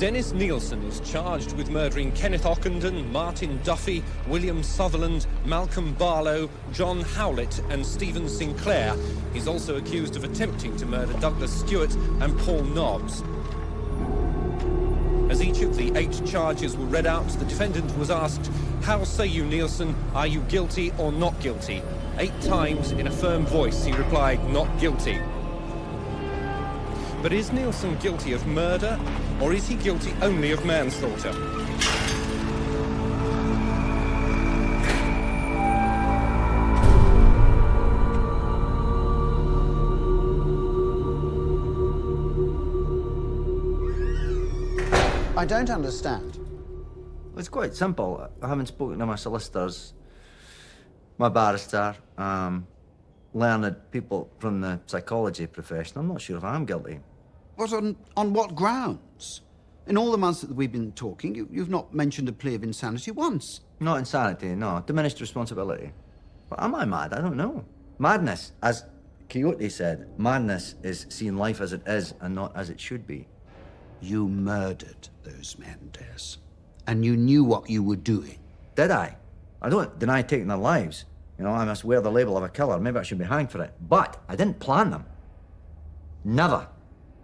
Dennis Nielsen is charged with murdering Kenneth Ockenden, Martin Duffy, William Sutherland, Malcolm Barlow, John Howlett and Stephen Sinclair. He's also accused of attempting to murder Douglas Stewart and Paul Nobbs. As each of the 8 charges were read out, the defendant was asked, "How say you, Nielsen? Are you guilty or not guilty?" 8 times in a firm voice he replied, "Not guilty." But is Nielsen guilty of murder, or is he guilty only of manslaughter? I don't understand. It's quite simple. I haven't spoken to my solicitors, my barrister, learned people from the psychology profession. I'm not sure if I'm guilty. What on what grounds? In all the months that we've been talking, you've not mentioned a plea of insanity once. Not insanity, no. Diminished responsibility. But am I mad? I don't know. Madness, as Quixote said, madness is seeing life as it is and not as it should be. You murdered those men, Des. And you knew what you were doing. Did I? I don't deny taking their lives. You know, I must wear the label of a killer. Maybe I should be hanged for it. But I didn't plan them. Never.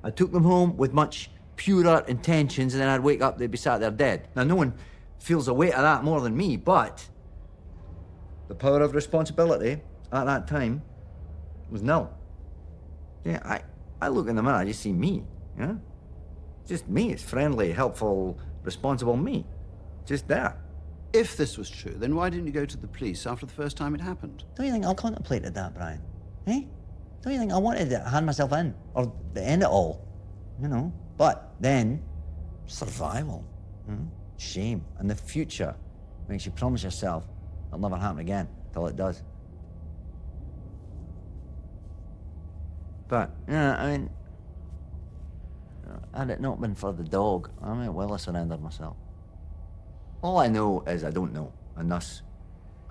I took them home with much purer intentions, and then I'd wake up, they'd be sat there dead. Now, no one feels the weight of that more than me, but the power of responsibility at that time was nil. Yeah, I look in the mirror, I just see me, yeah? Just me. It's friendly, helpful, responsible me. Just there. If this was true, then why didn't you go to the police after the first time it happened? Don't you think I contemplated that, Brian? Eh? Don't you think I wanted to hand myself in? Or to end it all? You know? But then, survival. Shame. And the future makes you promise yourself it'll never happen again till it does. But, yeah, I mean, had it not been for the dog, I might well have surrendered myself. All I know is I don't know, and thus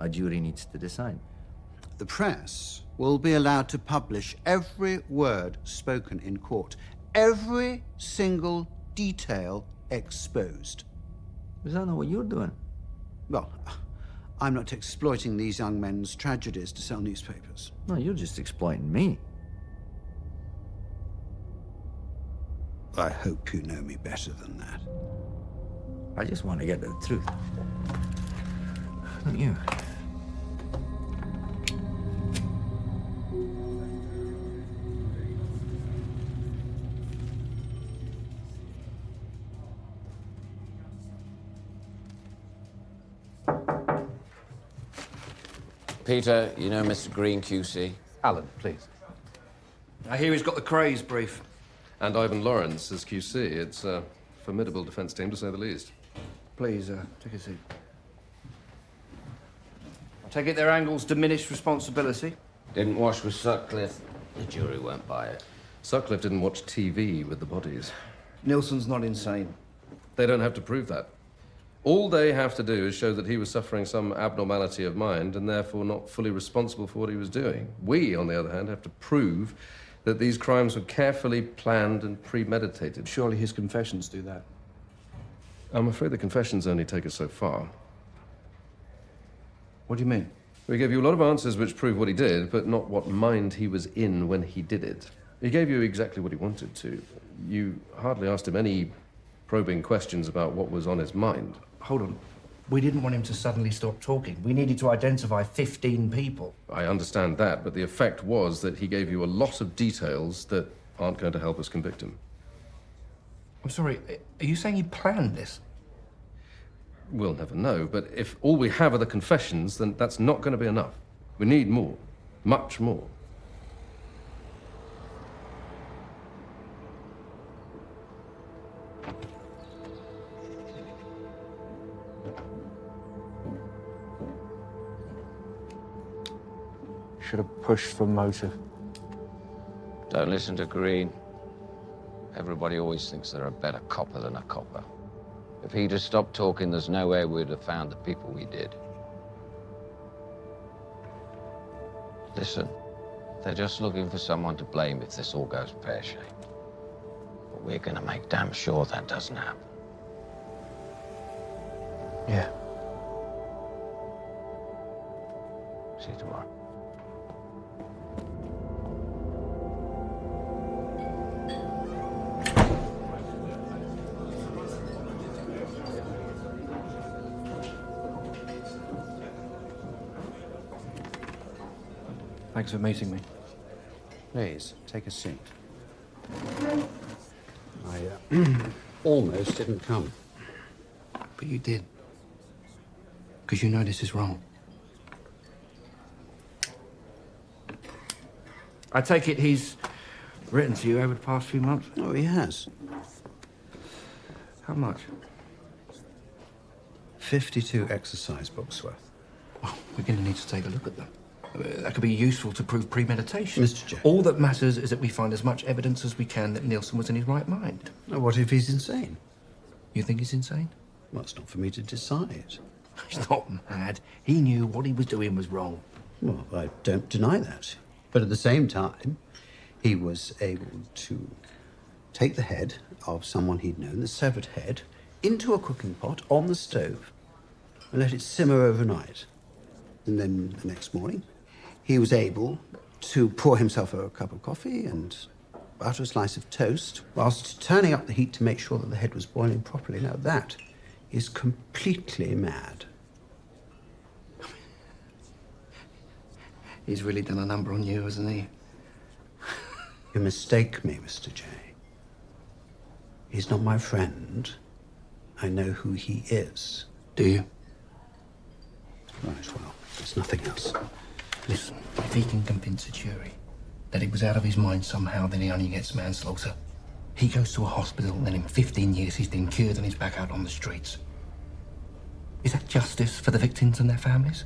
a jury needs to decide. The press will be allowed to publish every word spoken in court, every single detail exposed. Is that not what you're doing? Well, I'm not exploiting these young men's tragedies to sell newspapers. No, you're just exploiting me. I hope you know me better than that. I just want to get to the truth. Don't you? Peter, you know Mr. Green, QC? Alan, please. I hear he's got the craze brief. And Ivan Lawrence as QC. It's a formidable defense team, to say the least. Please, take a seat. I take it their angle's diminished responsibility? Didn't wash with Sutcliffe. The jury won't buy it. Sutcliffe didn't watch TV with the bodies. Nielsen's not insane. They don't have to prove that. All they have to do is show that he was suffering some abnormality of mind and therefore not fully responsible for what he was doing. We, on the other hand, have to prove that these crimes were carefully planned and premeditated. Surely his confessions do that. I'm afraid the confessions only take us so far. What do you mean? We gave you a lot of answers which prove what he did, but not what mind he was in when he did it. He gave you exactly what he wanted to. You hardly asked him any probing questions about what was on his mind. Hold on. We didn't want him to suddenly stop talking. We needed to identify 15 people. I understand that, but the effect was that he gave you a lot of details that aren't going to help us convict him. I'm sorry, are you saying he planned this? We'll never know, but if all we have are the confessions, then that's not going to be enough. We need more. Much more. Should have pushed for motive. Don't listen to Green. Everybody always thinks they're a better copper than a copper. If he'd have stopped talking, there's no way we'd have found the people we did. Listen, they're just looking for someone to blame if this all goes pear-shaped. But we're gonna make damn sure that doesn't happen. Yeah. See you tomorrow. Thanks for meeting me. Please, take a seat. I almost didn't come. But you did. Because you know this is wrong. I take it he's written to you over the past few months? Oh, he has. How much? 52 exercise books worth. Well, we're going to need to take a look at them. That could be useful to prove premeditation. Mr. J. All that matters is that we find as much evidence as we can that Nielsen was in his right mind. Now, what if he's insane? You think he's insane? Well, it's not for me to decide. He's not mad. He knew what he was doing was wrong. Well, I don't deny that. But at the same time, he was able to take the head of someone he'd known, the severed head, into a cooking pot on the stove and let it simmer overnight. And then the next morning, he was able to pour himself a cup of coffee and butter a slice of toast whilst turning up the heat to make sure that the head was boiling properly. Now, that is completely mad. He's really done a number on you, hasn't he? You mistake me, Mr. J. He's not my friend. I know who he is. Do you? Right, well, there's nothing else. Listen, if he can convince a jury that he was out of his mind somehow, then he only gets manslaughter. He goes to a hospital, and then in 15 years he's been cured and he's back out on the streets. Is that justice for the victims and their families?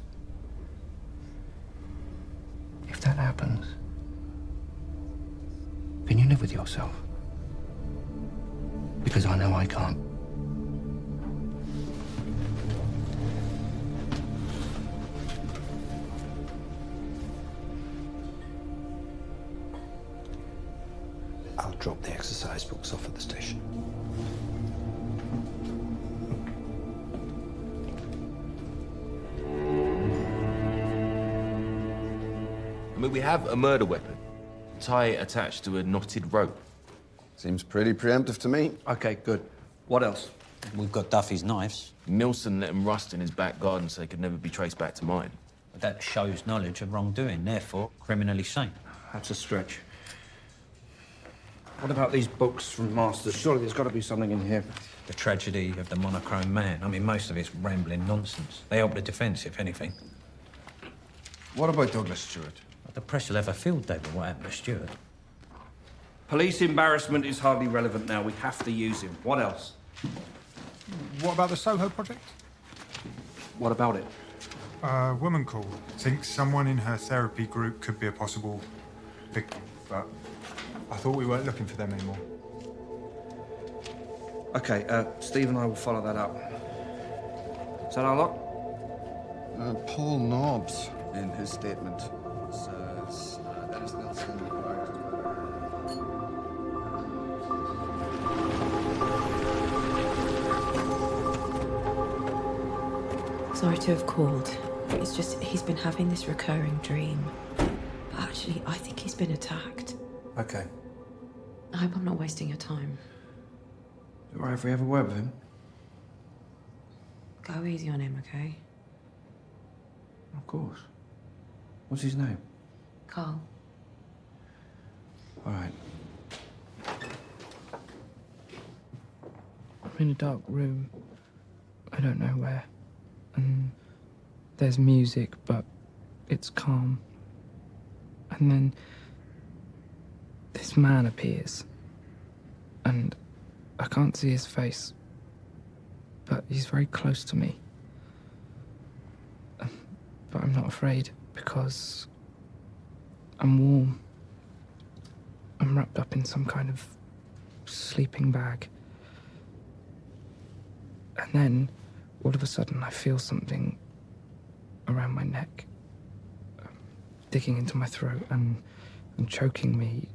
If that happens, can you live with yourself? Because I know I can't. I'll drop the exercise books off at the station. I mean, we have a murder weapon. Tie it attached to a knotted rope. Seems pretty preemptive to me. Okay, good. What else? We've got Duffy's knives. Nielsen let them rust in his back garden so they could never be traced back to mine. That shows knowledge of wrongdoing, therefore criminally sane. That's a stretch. What about these books from Masters? Surely there's got to be something in here. The tragedy of the monochrome man. I mean, most of it's rambling nonsense. They help the defence, if anything. What about Douglas Stewart? The press will have a field day with what happened to Stewart. Police embarrassment is hardly relevant now. We have to use him. What else? What about the Soho project? What about it? A woman called. Thinks someone in her therapy group could be a possible victim, but I thought we weren't looking for them anymore. Okay, Steve and I will follow that up. Is that our lot? Paul Nobbs, in his statement, says Dennis Nielsen required to Sorry to have called. It's just he's been having this recurring dream. But actually, I think he's been attacked. Okay. I hope I'm not wasting your time. All right if we have a word with him? Go easy on him, okay? Of course. What's his name? Carl. All right. I'm in a dark room. I don't know where. And there's music, but it's calm. And then this man appears. And I can't see his face, but he's very close to me. But I'm not afraid because I'm warm. I'm wrapped up in some kind of sleeping bag. And then, all of a sudden, I feel something around my neck, digging into my throat and choking me.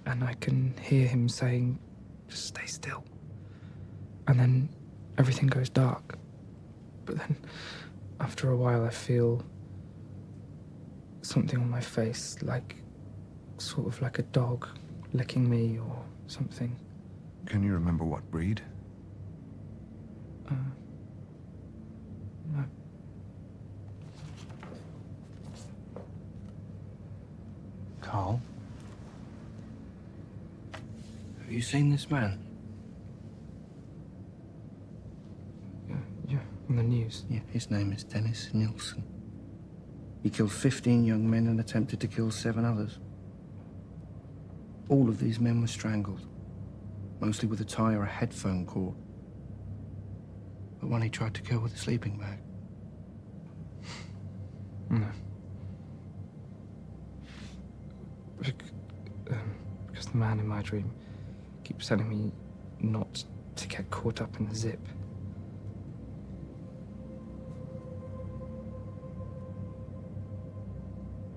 And I can hear him saying, "Just stay still." And then everything goes dark. But then, after a while, I feel something on my face, sort of like a dog licking me or something. Can you remember what breed? No. Carl? Have you seen this man? Yeah, on the news. Yeah, his name is Dennis Nilsson. He killed 15 young men and attempted to kill 7 others. All of these men were strangled, mostly with a tie or a headphone cord. But one he tried to kill with a sleeping bag. No. Because the man in my dream keeps telling me not to get caught up in the zip.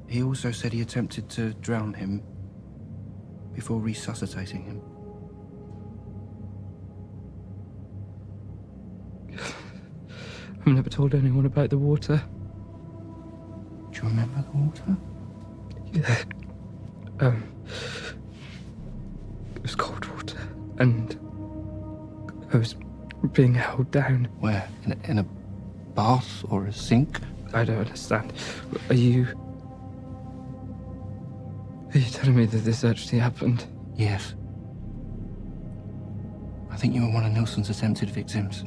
He also said he attempted to drown him before resuscitating him. I've never told anyone about the water. Do you remember the water? Yeah. It was cold water, and I was being held down. Where? In a bath or a sink? I don't understand. Are you telling me that this actually happened? Yes. I think you were one of Nilsson's attempted victims.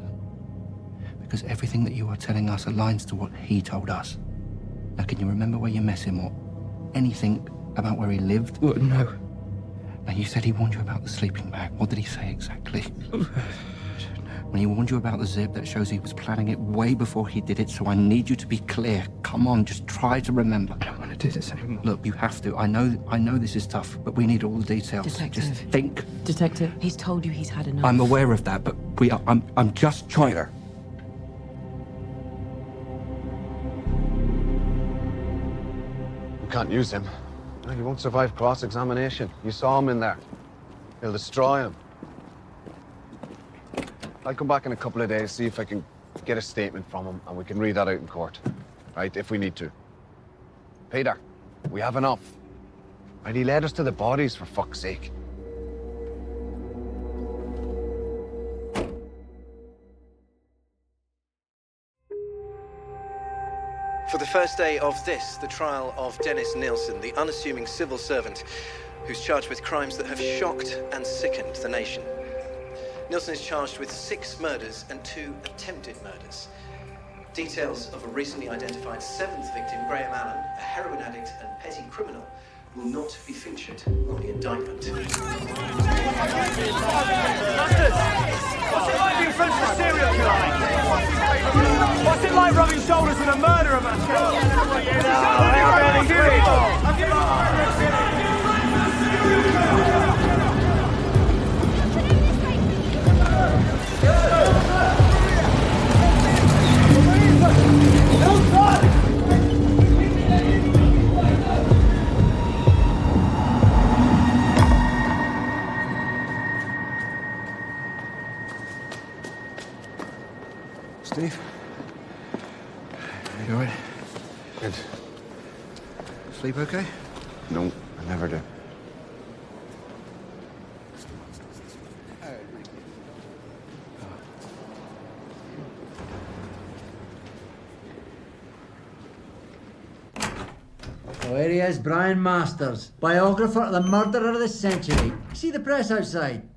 Because everything that you are telling us aligns to what he told us. Now, can you remember where you met him or anything about where he lived? Well, no. Now, you said he warned you about the sleeping bag. What did he say exactly? When he warned you about the zip, that shows he was planning it way before he did it, so I need you to be clear. Come on, just try to remember. I don't want to do this anymore. Look, you have to. I know this is tough, but we need all the details. Detective. Just think. Detective, he's told you he's had enough. I'm aware of that, but I'm just trying to. You can't use him. No, he won't survive cross-examination. You saw him in there. He'll destroy him. I'll come back in a couple of days, see if I can get a statement from him, and we can read that out in court. Right, if we need to. Peter, we have enough. Right, he led us to the bodies, for fuck's sake. For the first day of this, the trial of Dennis Nilsson, the unassuming civil servant who's charged with crimes that have shocked and sickened the nation. Nilsson is charged with 6 murders and 2 attempted murders. Details of a recently identified 7th victim, Graham Allen, a heroin addict and petty criminal, will not be featured on the indictment. What's it like being friends with a serial killer? What's it like rubbing shoulders with a murderer, man? Steve? You all right? Good. Sleep okay? No, I never do. Oh, here he is, Brian Masters, biographer of the murderer of the century. See the press outside?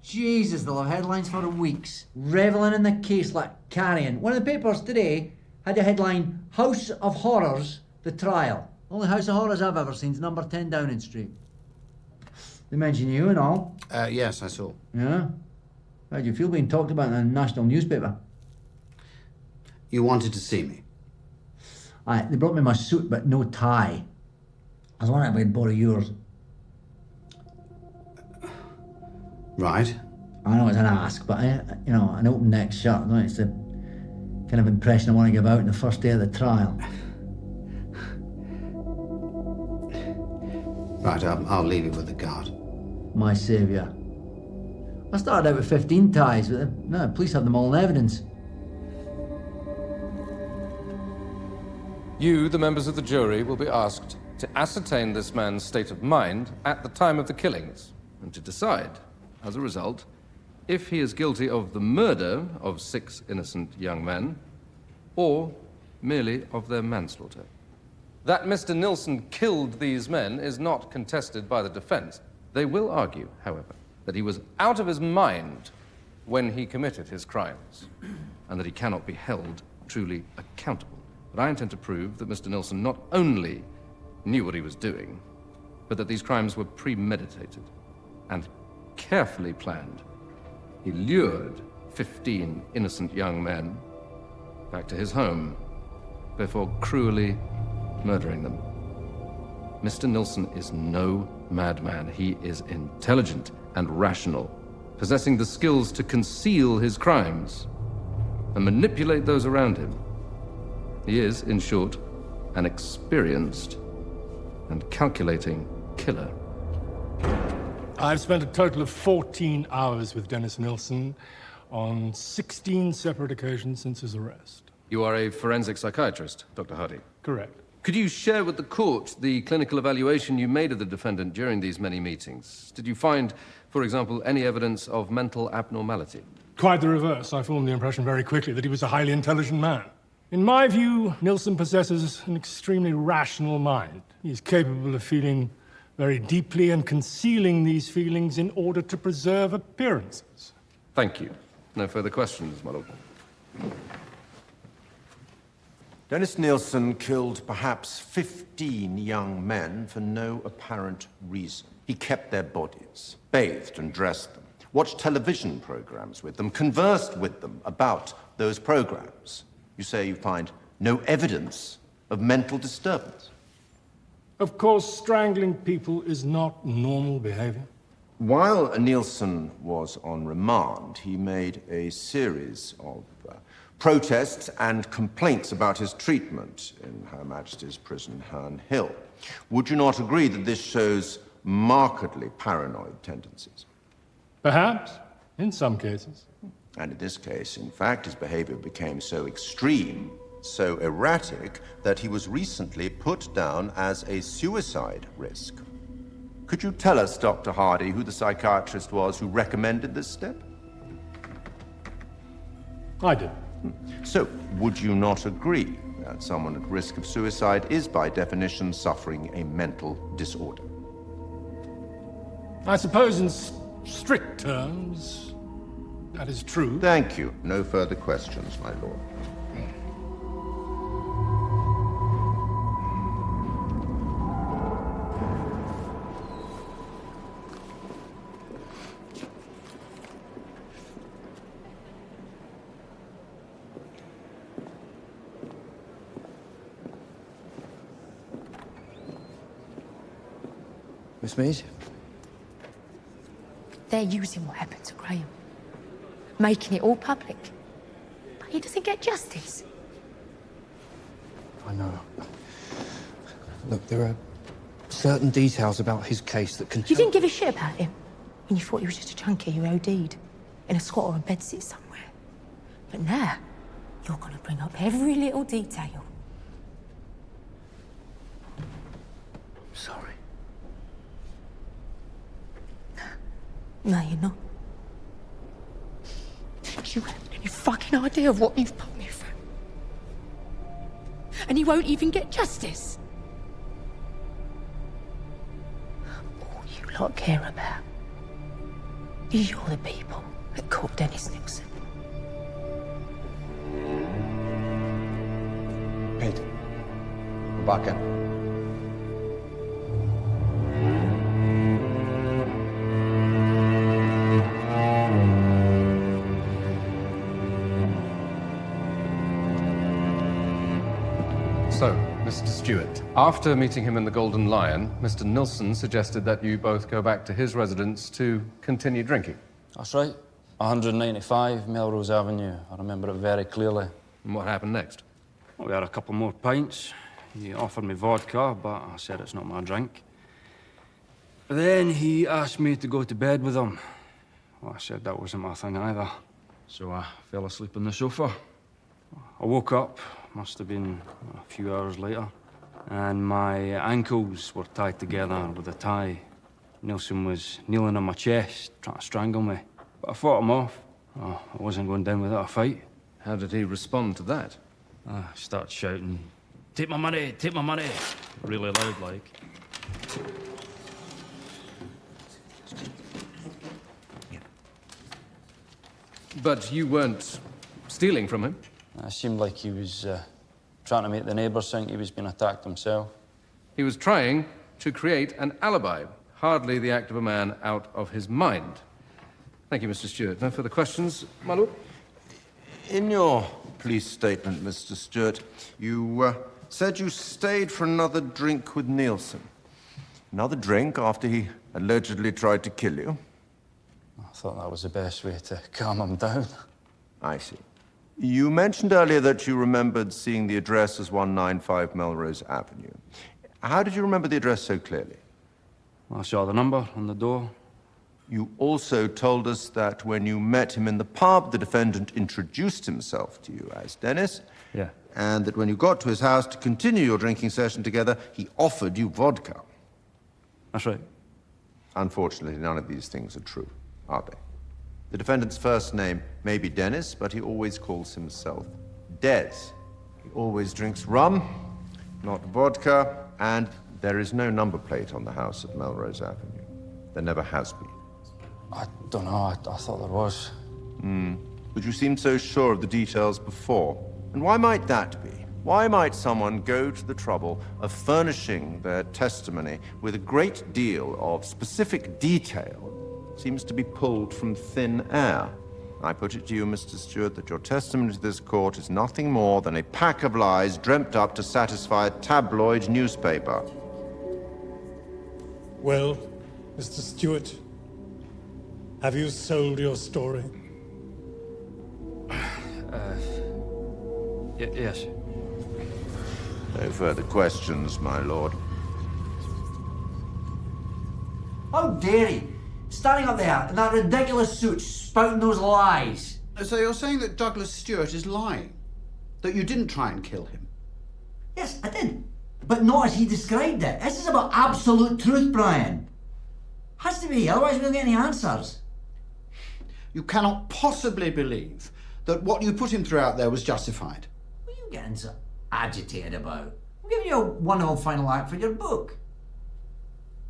Jesus, they'll have headlines for weeks. Reveling in the case like carrion. One of the papers today had a headline, House of Horrors, the trial. Only House of Horrors I've ever seen is number 10 Downing Street. They mention you and all. Yes, I saw. Yeah? How do you feel being talked about in a national newspaper? You wanted to see me? Aye, they brought me my suit but no tie. I was wondering if I could borrow yours. Right. I know it's an ask, but you know, an open neck shirt, no, it's the kind of impression I want to give out on the first day of the trial. Right, I'll leave it with the guard. My saviour. I started out with 15 ties, but the police have them all in evidence. You, the members of the jury, will be asked to ascertain this man's state of mind at the time of the killings, and to decide, as a result, if he is guilty of the murder of 6 innocent young men, or merely of their manslaughter. That Mr. Nilsen killed these men is not contested by the defense. They will argue, however, that he was out of his mind when he committed his crimes, and that he cannot be held truly accountable. But I intend to prove that Mr. Nilsen not only knew what he was doing, but that these crimes were premeditated and carefully planned. He lured 15 innocent young men back to his home before cruelly murdering them. Mr. Nilsen is no madman. He is intelligent and rational, possessing the skills to conceal his crimes and manipulate those around him. He is, in short, an experienced and calculating killer. I've spent a total of 14 hours with Dennis Nilsen on 16 separate occasions since his arrest. You are a forensic psychiatrist, Dr. Hardy. Correct. Could you share with the court the clinical evaluation you made of the defendant during these many meetings? Did you find, for example, any evidence of mental abnormality? Quite the reverse. I formed the impression very quickly that he was a highly intelligent man. In my view, Nilsen possesses an extremely rational mind. He's capable of feeling very deeply and concealing these feelings in order to preserve appearances. Thank you. No further questions, my lord. Dennis Nilsen killed perhaps 15 young men for no apparent reason. He kept their bodies, bathed and dressed them, watched television programs with them, conversed with them about those programs. You say you find no evidence of mental disturbance. Of course, strangling people is not normal behavior. While Nilsen was on remand, he made a series of protests and complaints about his treatment in Her Majesty's Prison, Herne Hill. Would you not agree that this shows markedly paranoid tendencies? Perhaps, in some cases. And in this case, in fact, his behavior became so extreme, so erratic, that he was recently put down as a suicide risk. Could you tell us, Dr. Hardy, who the psychiatrist was who recommended this step? I did. So, would you not agree that someone at risk of suicide is, by definition, suffering a mental disorder? I suppose in strict terms, that is true. Thank you. No further questions, my lord. Miss Mead? They're using what happened to Graham, making it all public. But he doesn't get justice. I know. Look, there are certain details about his case that can... You didn't give a shit about him, and you thought he was just a junkie who OD'd in a squat or a bedsit somewhere. But now, you're going to bring up every little detail. I'm sorry. No, you're not. You haven't any fucking idea of what you've put me through. And he won't even get justice. All you lot care about is you're the people that caught Dennis Nilsen. Pete, we're back in. So, Mr. Stewart, after meeting him in the Golden Lion, Mr. Nilsen suggested that you both go back to his residence to continue drinking. That's right. 195 Melrose Avenue. I remember it very clearly. And what happened next? Well, we had a couple more pints. He offered me vodka, but I said it's not my drink. Then he asked me to go to bed with him. Well, I said that wasn't my thing either. So I fell asleep on the sofa. I woke up, Must have been a few hours later. And my ankles were tied together with a tie. Nilsen was kneeling on my chest, trying to strangle me. But I fought him off. Oh, I wasn't going down without a fight. How did he respond to that? I started shouting, "Take my money, take my money!" Really loud like. But you weren't stealing from him? It seemed like he was trying to make the neighbours think he was being attacked himself. He was trying to create an alibi. Hardly the act of a man out of his mind. Thank you, Mr. Stewart. No further questions, my lord? In your police statement, Mr. Stewart, you said you stayed for another drink with Nielsen. Another drink after he allegedly tried to kill you? I thought that was the best way to calm him down. I see. You mentioned earlier that you remembered seeing the address as 195 Melrose Avenue. How did you remember the address so clearly? I saw the number on the door. You also told us that when you met him in the pub, the defendant introduced himself to you as Dennis. Yeah. And that when you got to his house to continue your drinking session together, he offered you vodka. That's right. Unfortunately, none of these things are true, are they? The defendant's first name may be Dennis, but he always calls himself Des. He always drinks rum, not vodka, and there is no number plate on the house at Melrose Avenue. There never has been. I don't know. I thought there was. But you seemed so sure of the details before. And why might that be? Why might someone go to the trouble of furnishing their testimony with a great deal of specific detail? Seems to be pulled from thin air. I put it to you, Mr. Stewart, that your testimony to this court is nothing more than a pack of lies dreamt up to satisfy a tabloid newspaper. Well, Mr. Stewart, have you sold your story? Yes. No further questions, my lord. How dare he? Standing up there in that ridiculous suit, spouting those lies. So you're saying that Douglas Stewart is lying? That you didn't try and kill him? Yes, I did. But not as he described it. This is about absolute truth, Brian. Has to be, otherwise we don't get any answers. You cannot possibly believe that what you put him through out there was justified. What are you getting so agitated about? I'm giving you a one-all final act for your book.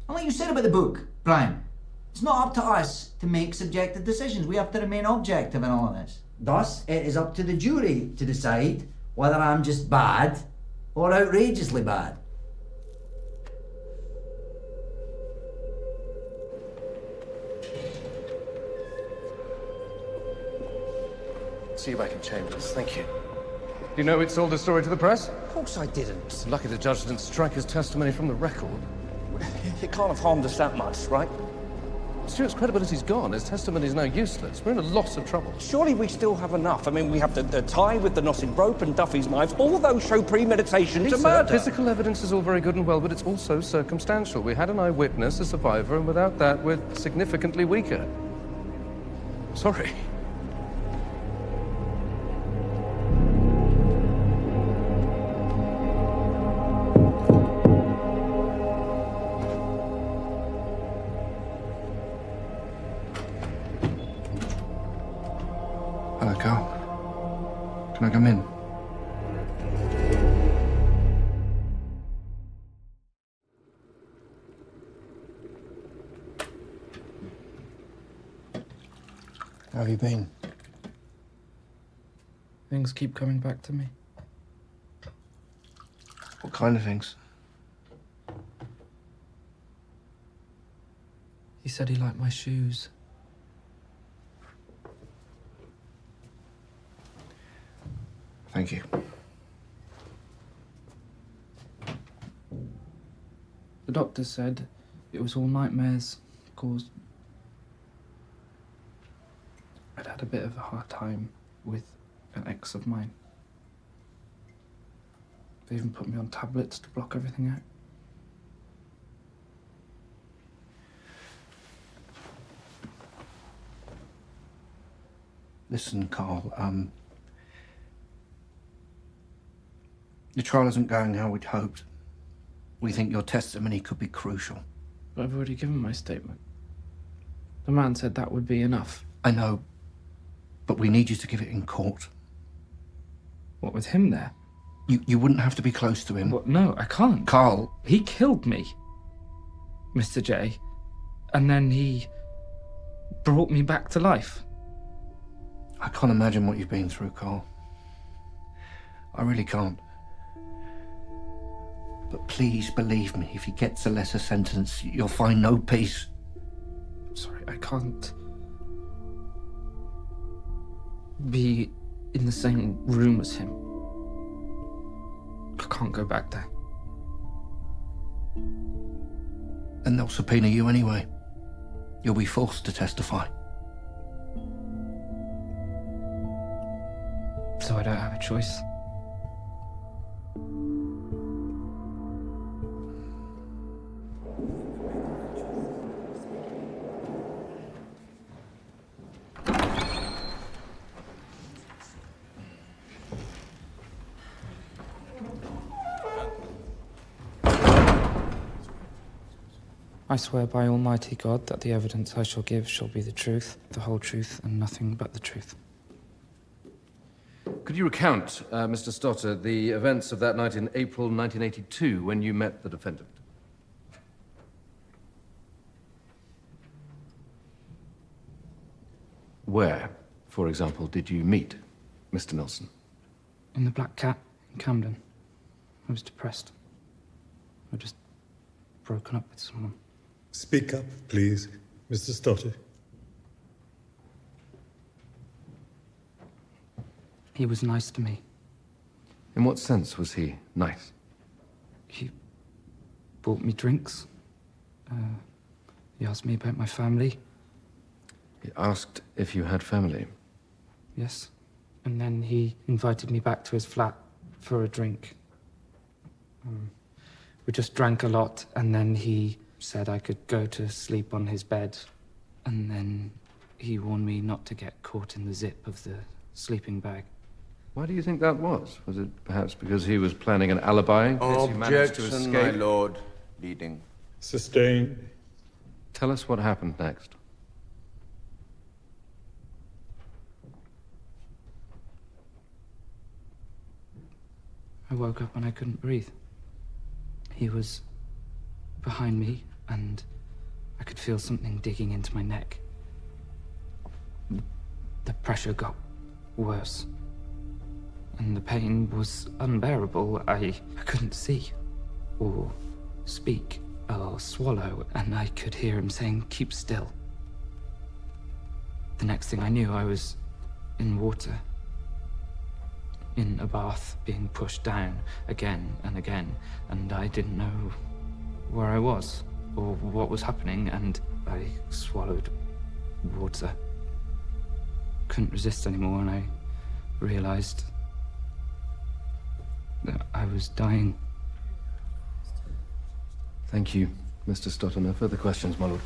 And like you said about the book, Brian, it's not up to us to make subjective decisions. We have to remain objective in all of this. Thus, it is up to the jury to decide whether I'm just bad or outrageously bad. See you back in chambers. Thank you. You know it sold a story to the press? Of course I didn't. Lucky the judge didn't strike his testimony from the record. It can't have harmed us that much, right? Stewart's credibility's gone. His testimony's now useless. We're in a lot of trouble. Surely we still have enough. I mean, we have the tie with the knotted rope and Duffy's knives. All those show premeditation to murder. Physical evidence is all very good and well, but it's also circumstantial. We had an eyewitness, a survivor, and without that, we're significantly weaker. Sorry. Hello, Carl. Can I come in? How have you been? Things keep coming back to me. What kind of things? He said he liked my shoes. Thank you. The doctor said it was all nightmares caused. I'd had a bit of a hard time with an ex of mine. They even put me on tablets to block everything out. Listen, Carl, The trial isn't going how we'd hoped. We think your testimony could be crucial. But I've already given my statement. The man said that would be enough. I know, but we need you to give it in court. What, with him there? You wouldn't have to be close to him. What? No, I can't. Carl. He killed me, Mr. J. And then he brought me back to life. I can't imagine what you've been through, Carl. I really can't. But please believe me, if he gets a lesser sentence, you'll find no peace. Sorry, I can't be in the same room as him. I can't go back there. Then they'll subpoena you anyway. You'll be forced to testify. So I don't have a choice. I swear by Almighty God that the evidence I shall give shall be the truth, the whole truth, and nothing but the truth. Could you recount, Mr. Stotter, the events of that night in April 1982 when you met the defendant? Where, for example, did you meet Mr. Nilsson? In the Black Cat in Camden. I was depressed. I'd just broken up with someone. Speak up, please, Mr. Stotter. He was nice to me. In what sense was he nice? He bought me drinks. He asked me about my family. He asked if you had family. Yes. And then he invited me back to his flat for a drink. We just drank a lot, and then he said I could go to sleep on his bed. And then he warned me not to get caught in the zip of the sleeping bag. Why do you think that was? Was it perhaps because he was planning an alibi in case you managed to Objection, escape? my lord. Leading. Sustained. Tell us what happened next. I woke up and I couldn't breathe. He was behind me, and I could feel something digging into my neck. The pressure got worse, and the pain was unbearable. I couldn't see, or speak, or swallow, and I could hear him saying, "Keep still." The next thing I knew, I was in water. In a bath, being pushed down again and again, and I didn't know where I was or what was happening, and I swallowed water. Couldn't resist anymore, and I realized that I was dying. Thank you, Mr. Stotter. No further questions, my lord.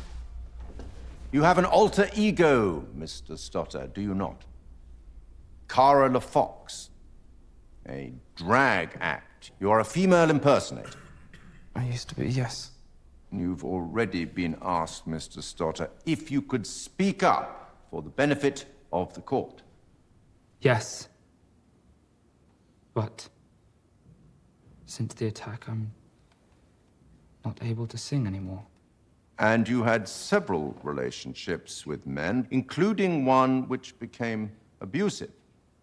You have an alter ego, Mr. Stotter, do you not? Cara LaFox. A drag act. You're a female impersonator. I used to be, yes. You've already been asked, Mr. Stotter, if you could speak up for the benefit of the court. Yes. But since the attack, I'm not able to sing anymore. And you had several relationships with men, including one which became abusive.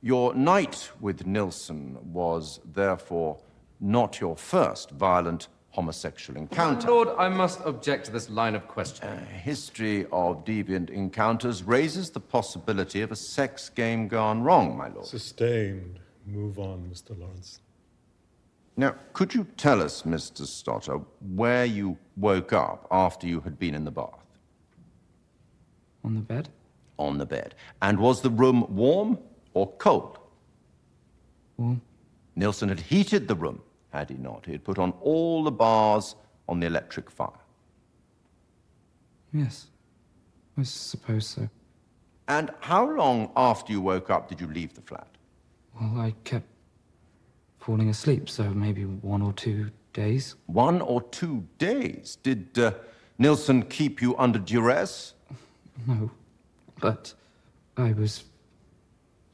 Your night with Nilsson was, therefore, not your first violent homosexual encounter. Lord, I must object to this line of questioning. A history of deviant encounters raises the possibility of a sex game gone wrong, my lord. Sustained. Move on, Mr. Lawrence. Now, could you tell us, Mr. Stotter, where you woke up after you had been in the bath? On the bed? On the bed. And was the room warm or cold? Warm. Nilsson had heated the room, had he not? He had put on all the bars on the electric fire. Yes. I suppose so. And how long after you woke up did you leave the flat? Well, I kept falling asleep, so maybe 1 or 2 days. 1 or 2 days? Did Nilsson keep you under duress? No, but I was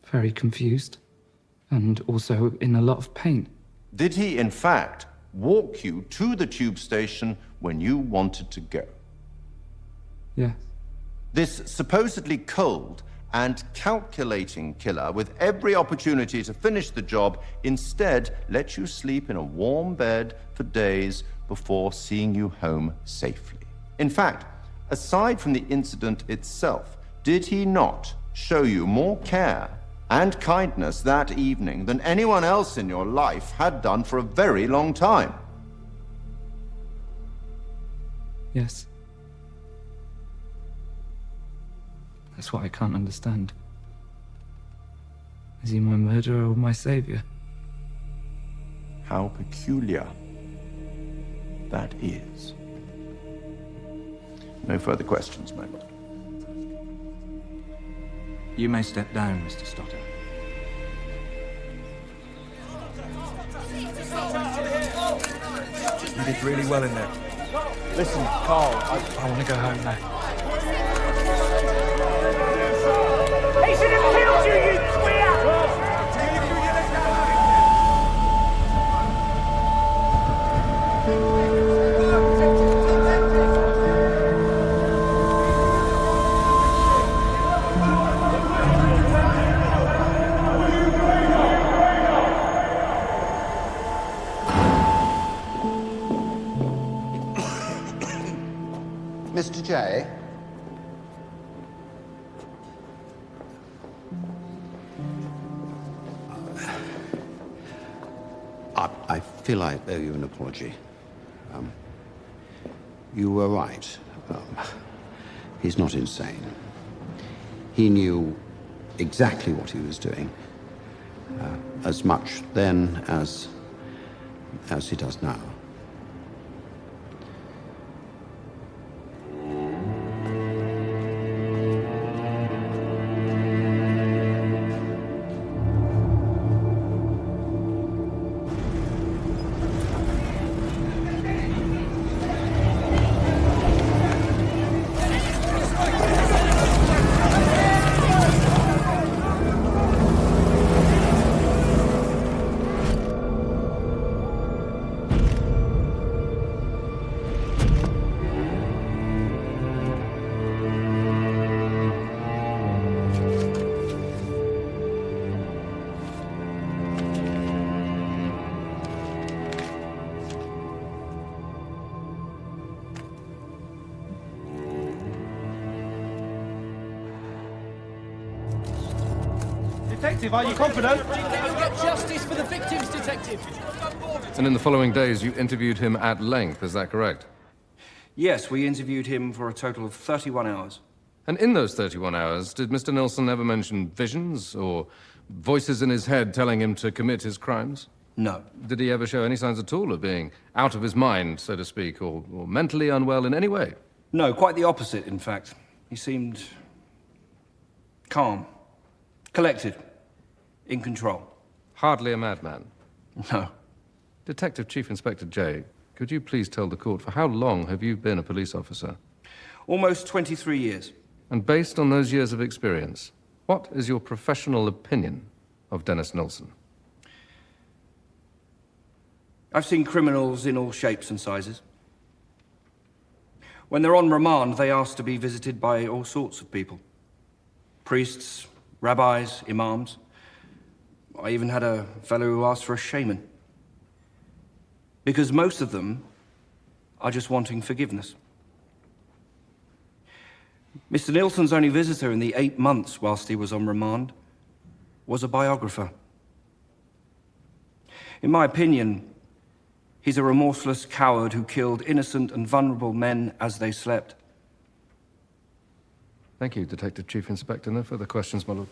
very confused and also in a lot of pain. Did he, in fact, walk you to the tube station when you wanted to go? Yes. This supposedly cold and calculating killer, with every opportunity to finish the job, instead let you sleep in a warm bed for days before seeing you home safely. In fact, aside from the incident itself, did he not show you more care and kindness that evening than anyone else in your life had done for a very long time? Yes. That's what I can't understand. Is he my murderer or my savior? How peculiar that is. No further questions, my lord. You may step down, Mr. Stoddard. You did really well in there. Listen, Carl, I want to go home now. He should have killed you, you queer! Mr. J? I feel I owe you an apology. You were right. He's not insane. He knew exactly what he was doing, as much then as he does now. Detective, are you confident? Get justice for the victims, Detective. And in the following days, you interviewed him at length, is that correct? Yes, we interviewed him for a total of 31 hours. And in those 31 hours, did Mr. Nilsson ever mention visions or voices in his head telling him to commit his crimes? No. Did he ever show any signs at all of being out of his mind, so to speak, or mentally unwell in any way? No, quite the opposite, in fact. He seemed calm, collected, in control. Hardly a madman. No. Detective Chief Inspector J, could you please tell the court, for how long have you been a police officer? Almost 23 years. And based on those years of experience, what is your professional opinion of Dennis Nilsson? I've seen criminals in all shapes and sizes. When they're on remand, they ask to be visited by all sorts of people. Priests, rabbis, imams. I even had a fellow who asked for a shaman. Because most of them are just wanting forgiveness. Mr. Nilsson's only visitor in the 8 months whilst he was on remand was a biographer. In my opinion, he's a remorseless coward who killed innocent and vulnerable men as they slept. Thank you, Detective Chief Inspector. No further questions, my lord.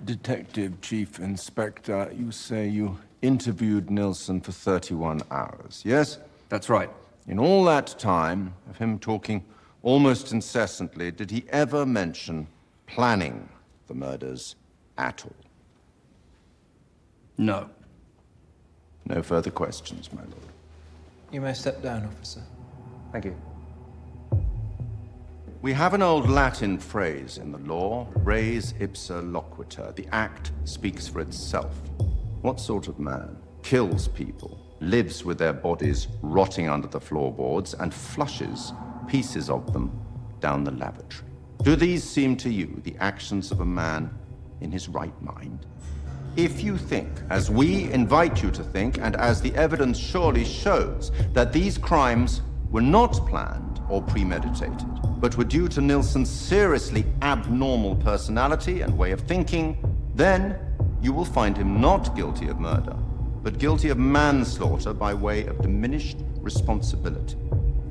Detective Chief Inspector, you say you interviewed Nilsson for 31 hours, yes? That's right. In all that time, of him talking almost incessantly, did he ever mention planning the murders at all? No. No further questions, my lord. You may step down, officer. Thank you. We have an old Latin phrase in the law, res ipsa loquitur. The act speaks for itself. What sort of man kills people, lives with their bodies rotting under the floorboards, and flushes pieces of them down the lavatory? Do these seem to you the actions of a man in his right mind? If you think, as we invite you to think, and as the evidence surely shows, that these crimes were not planned or premeditated, but were due to Nilsson's seriously abnormal personality and way of thinking, then you will find him not guilty of murder, but guilty of manslaughter by way of diminished responsibility.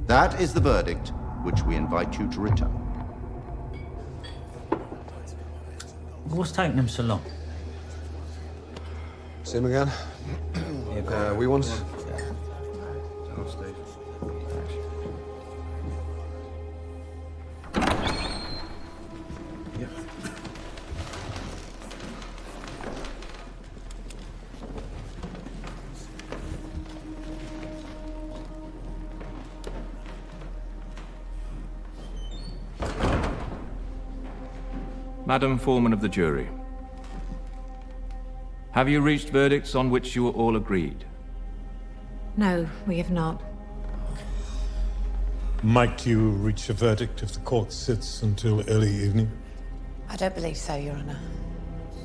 That is the verdict which we invite you to return. What's taking them so long? See him again? We want... Madam Foreman of the jury, have you reached verdicts on which you are all agreed? No, we have not. Might you reach a verdict if the court sits until early evening? I don't believe so, Your Honor.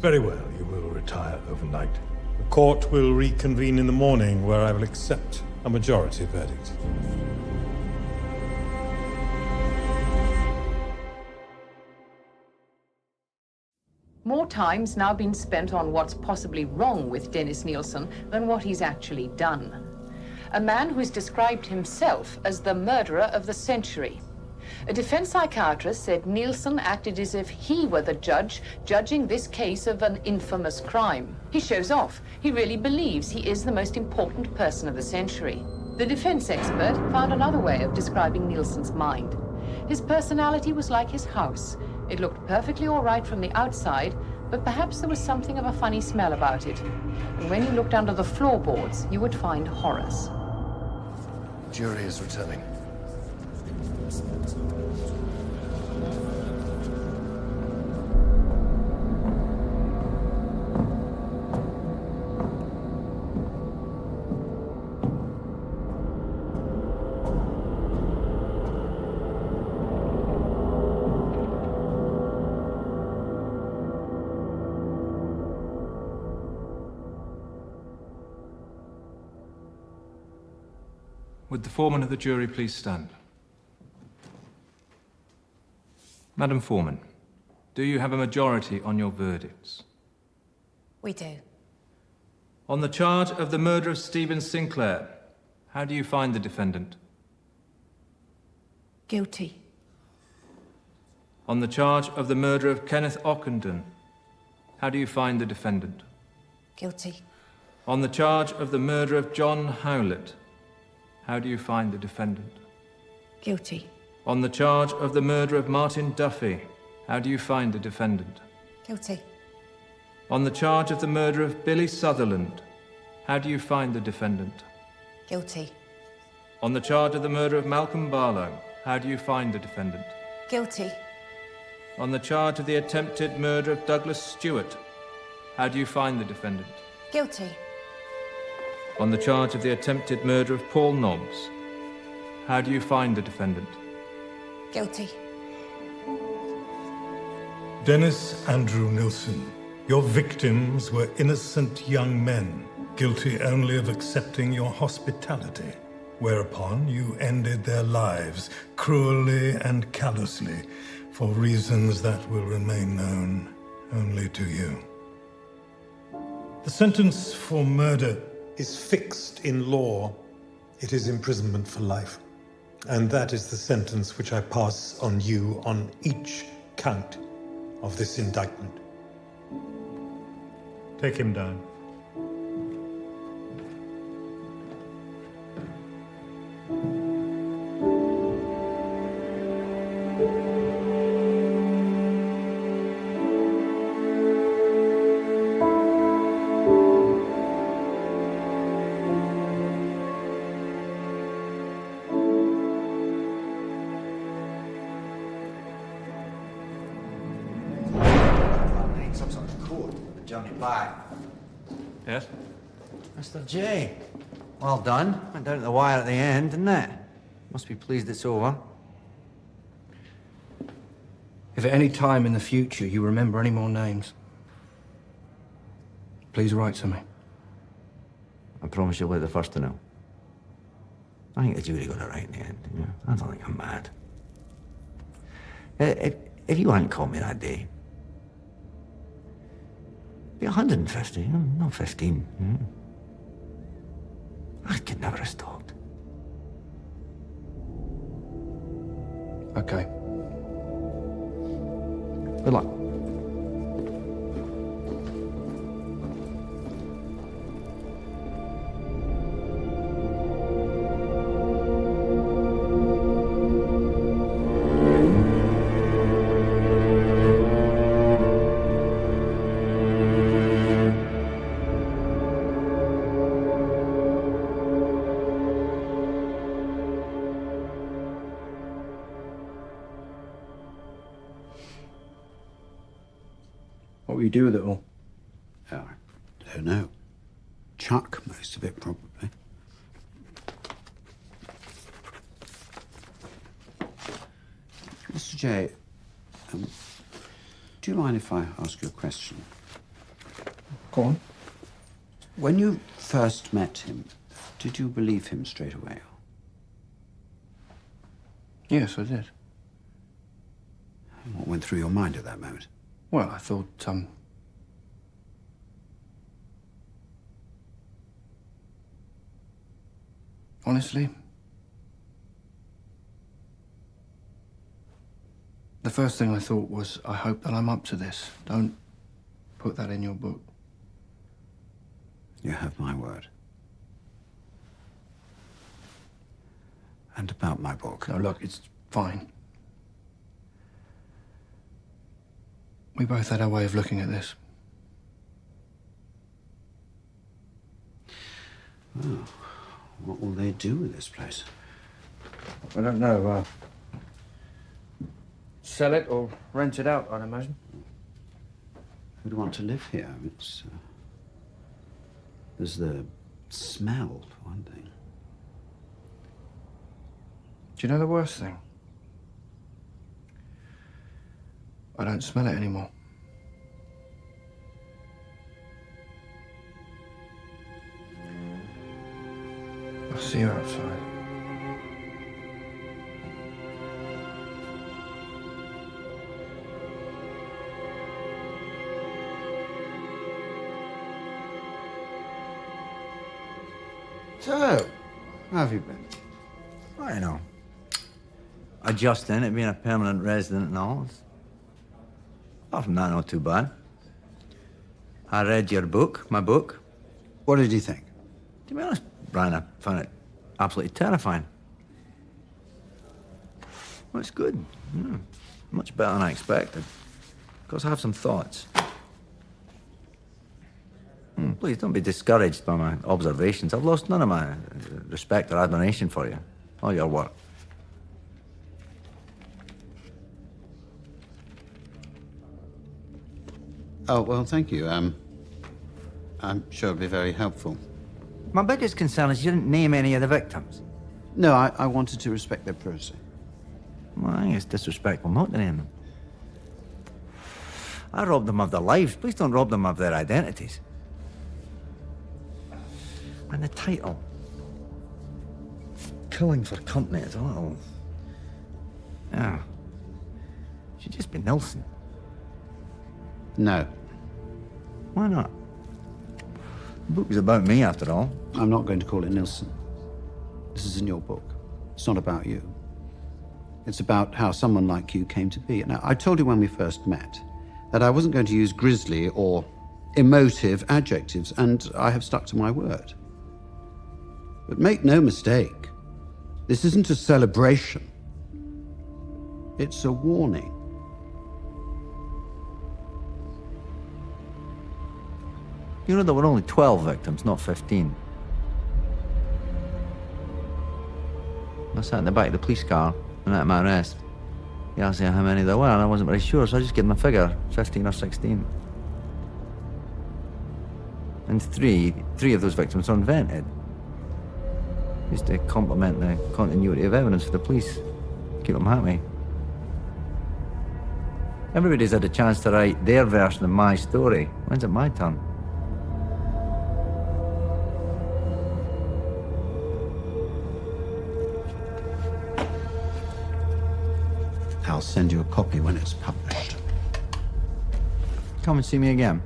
Very well, you will retire overnight. The court will reconvene in the morning, where I will accept a majority verdict. More time's now been spent on what's possibly wrong with Dennis Nilsson than what he's actually done. A man who has described himself as the murderer of the century. A defense psychiatrist said Nilsson acted as if he were the judge judging this case of an infamous crime. He shows off. He really believes he is the most important person of the century. The defense expert found another way of describing Nilsson's mind. His personality was like his house. It looked perfectly all right from the outside, but perhaps there was something of a funny smell about it. And when you looked under the floorboards, you would find horrors. Jury is returning. Would the foreman of the jury please stand? Madam Foreman, do you have a majority on your verdicts? We do. On the charge of the murder of Stephen Sinclair, how do you find the defendant? Guilty. On the charge of the murder of Kenneth Ockenden, how do you find the defendant? Guilty. On the charge of the murder of John Howlett, how do you find the defendant? Guilty. On the charge of the murder of Martin Duffy, how do you find the defendant? Guilty. On the charge of the murder of Billy Sutherland, how do you find the defendant? Guilty. On the charge of the murder of Malcolm Barlow, how do you find the defendant? Guilty. On the charge of the attempted murder of Douglas Stewart, how do you find the defendant? Guilty. On the charge of the attempted murder of Paul Nobbs, how do you find the defendant? Guilty. Dennis Andrew Nilsson, your victims were innocent young men, guilty only of accepting your hospitality, whereupon you ended their lives cruelly and callously for reasons that will remain known only to you. The sentence for murder is fixed in law. It is imprisonment for life. And that is the sentence which I pass on you on each count of this indictment. Take him down. court, the journey back. Yes? Mr. J. Well done. Went down to the wire at the end, didn't it? Must be pleased it's over. If at any time in the future you remember any more names, please write to me. I promise you'll be the first to know. I think the jury got it right in the end. You know? I don't think I'm mad. If you hadn't caught me that day, it'd be 150, not 15. I could never have stopped. Okay. Good luck. What will you do with it all? I don't know. Chuck most of it, probably. Mr. J, do you mind if I ask you a question? Go on. When you first met him, did you believe him straight away? Yes, I did. What went through your mind at that moment? Well, I thought, honestly, the first thing I thought was, I hope that I'm up to this. Don't put that in your book. You have my word. And about my book. No, look, it's fine. We both had our way of looking at this. Oh, what will they do with this place? I don't know. Sell it or rent it out, I'd imagine. Who'd want to live here? It's there's the smell, for one thing. Do you know the worst thing? I don't smell it anymore. I'll see you outside. So, how have you been? I know. Adjusting to being a permanent resident and all. Apart from that, not too bad. I read your book, my book. What did you think? To be honest, Brian, I found it absolutely terrifying. Well, it's good. Much better than I expected. Of course, I have some thoughts. Please don't be discouraged by my observations. I've lost none of my respect or admiration for you. All your work. Oh, well, thank you. I'm sure it'll be very helpful. My biggest concern is you didn't name any of the victims. No, I wanted to respect their privacy. Well, I think it's disrespectful not to name them. I robbed them of their lives. Please don't rob them of their identities. And the title. Killing for company is a little... Yeah. Should just be Nilsen. No. Why not? The book is about me, after all. I'm not going to call it Nilsen. This is in your book. It's not about you. It's about how someone like you came to be. Now, I told you when we first met that I wasn't going to use grisly or emotive adjectives, and I have stuck to my word. But make no mistake, this isn't a celebration. It's a warning. You know, there were only 12 victims, not 15. I sat in the back of the police car and at my arrest. He asked me how many there were, and I wasn't very sure, so I just gave him a figure, 15 or 16. And three of those victims are unvented. Just to complement the continuity of evidence for the police. Keep them happy. Everybody's had a chance to write their version of my story. When's it my turn? I'll send you a copy when it's published. Come and see me again.